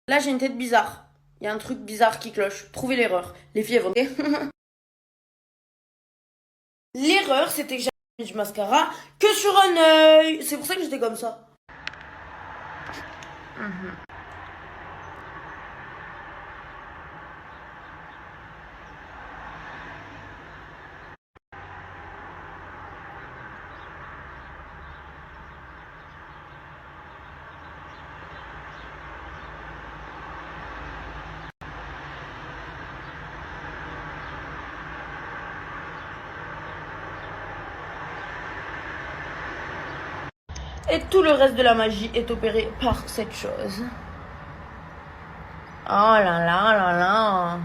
Là, j'ai une tête bizarre. Il y a un truc bizarre qui cloche. Trouvez l'erreur. Les filles, elles vont... L'erreur, c'était que j'avais mis du mascara que sur un œil. C'est pour ça que j'étais comme ça. Et tout le reste de la magie est opéré par cette chose. Oh là là là là.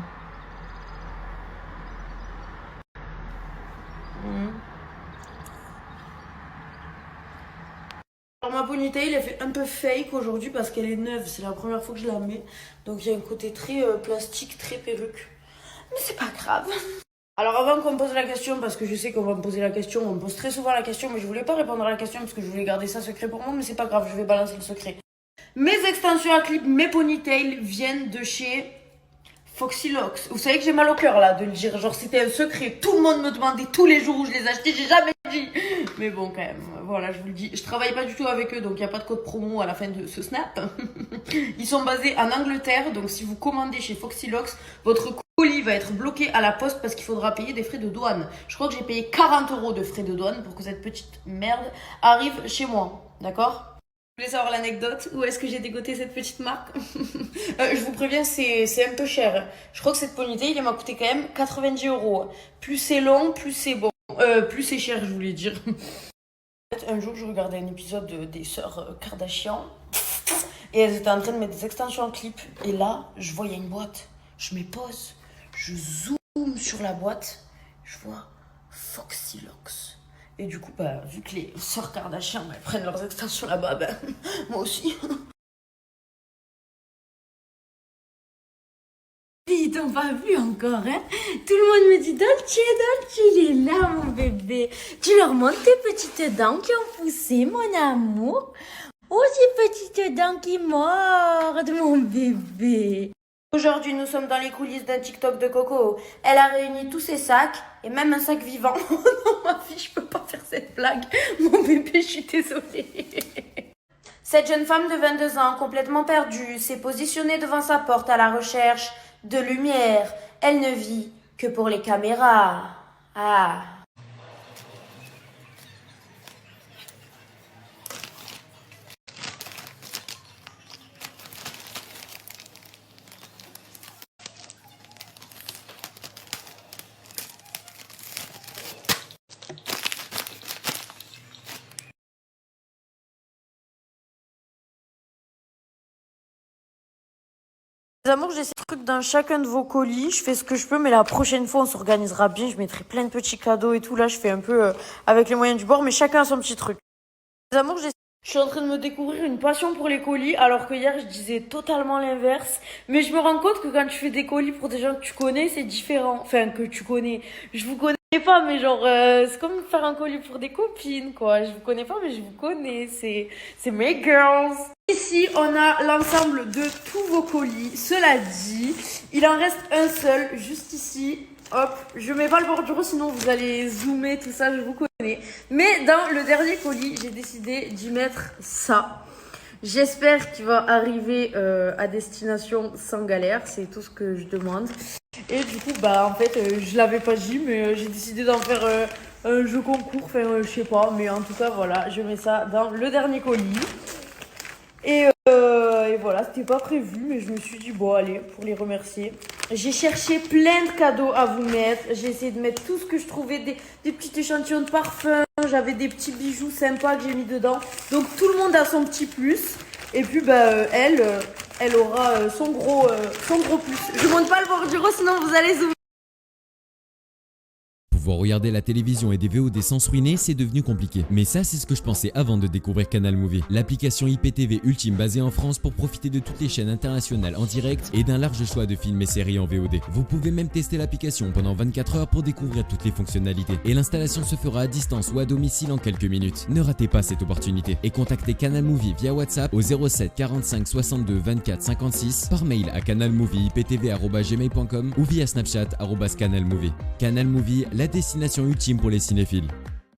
Alors ma ponytail, elle fait un peu fake aujourd'hui parce qu'elle est neuve. C'est la première fois que je la mets. Donc il y a un côté très plastique, très perruque. Mais c'est pas grave. Alors avant qu'on me pose la question, parce que je sais qu'on va me poser la question, on me pose très souvent la question, mais je voulais pas répondre à la question parce que je voulais garder ça secret pour moi, mais c'est pas grave, je vais balancer le secret. Mes extensions à clip, mes ponytails viennent de chez Foxy Locks. Vous savez que j'ai mal au cœur là de le dire, genre c'était un secret. Tout le monde me demandait tous les jours où je les achetais, j'ai jamais dit. Mais bon quand même, voilà, je vous le dis. Je travaille pas du tout avec eux, donc il n'y a pas de code promo à la fin de ce snap. Ils sont basés en Angleterre, donc si vous commandez chez Foxy Locks, votre colis va être bloqué à la poste parce qu'il faudra payer des frais de douane. Je crois que j'ai payé 40 € de frais de douane pour que cette petite merde arrive chez moi, d'accord? Vous voulez savoir l'anecdote? Où est-ce que j'ai dégoté cette petite marque? Je vous préviens, c'est un peu cher. Je crois que cette ponytail, il m'a coûté quand même 90 €. Plus c'est long, plus c'est bon. Plus c'est cher, je voulais dire. En fait, un jour, je regardais un épisode des sœurs Kardashian. Et elles étaient en train de mettre des extensions en clip. Et là, je vois, il y a une boîte. Je me pose. Je zoome sur la boîte. Je vois Foxy Locks. Et du coup, bah, vu que les sœurs Kardashian elles prennent leurs extensions là-bas, bah, moi aussi. Ils t'ont pas vu encore, hein? Tout le monde me dit Dolce, Dolce, il est là, mon bébé. Tu leur montres tes petites dents qui ont poussé, mon amour. Oh, ces petites dents qui mordent, mon bébé. Aujourd'hui, nous sommes dans les coulisses d'un TikTok de Coco. Elle a réuni tous ses sacs et même un sac vivant. Oh non, ma fille, je peux pas faire cette blague. Mon bébé, je suis désolée. Cette jeune femme de 22 ans, complètement perdue, s'est positionnée devant sa porte à la recherche de lumière. Elle ne vit que pour les caméras. Ah. Les amours, j'ai ces trucs dans chacun de vos colis. Je fais ce que je peux, mais la prochaine fois, on s'organisera bien. Je mettrai plein de petits cadeaux et tout. Là, je fais un peu avec les moyens du bord, mais chacun a son petit truc. Les amours, je suis en train de me découvrir une passion pour les colis, alors que hier, je disais totalement l'inverse. Mais je me rends compte que quand tu fais des colis pour des gens que tu connais, c'est différent. Enfin, que tu connais. Je vous connais pas, mais genre, c'est comme faire un colis pour des copines, quoi. Je vous connais pas, mais je vous connais. C'est mes girls. Ici, on a l'ensemble de tous vos colis. Cela dit, il en reste un seul, juste ici. Hop, je mets pas le bordure, sinon vous allez zoomer, tout ça, je vous connais. Mais dans le dernier colis, j'ai décidé d'y mettre ça. J'espère qu'il va arriver à destination sans galère, c'est tout ce que je demande. Et du coup, bah en fait, je l'avais pas dit, mais j'ai décidé d'en faire un jeu concours, enfin je sais pas, mais en tout cas voilà, je mets ça dans le dernier colis. Et voilà, c'était pas prévu, mais je me suis dit, bon, allez, pour les remercier. J'ai cherché plein de cadeaux à vous mettre. J'ai essayé de mettre tout ce que je trouvais, des petits échantillons de parfum. J'avais des petits bijoux sympas que j'ai mis dedans. Donc tout le monde a son petit plus. Et puis, bah, elle aura son gros plus. Je monte pas le bordure, sinon vous allez zoomer. Pouvoir regarder la télévision et des VOD sans se ruiner, c'est devenu compliqué. Mais ça, c'est ce que je pensais avant de découvrir Canal Movie, l'application IPTV ultime basée en France pour profiter de toutes les chaînes internationales en direct et d'un large choix de films et séries en VOD. Vous pouvez même tester l'application pendant 24 heures pour découvrir toutes les fonctionnalités. Et l'installation se fera à distance ou à domicile en quelques minutes. Ne ratez pas cette opportunité et contactez Canal Movie via WhatsApp au 07 45 62 24 56, par mail à canalmovieiptv@gmail.com ou via Snapchat @canalmovie. Canal Movie, la destination ultime pour les cinéphiles.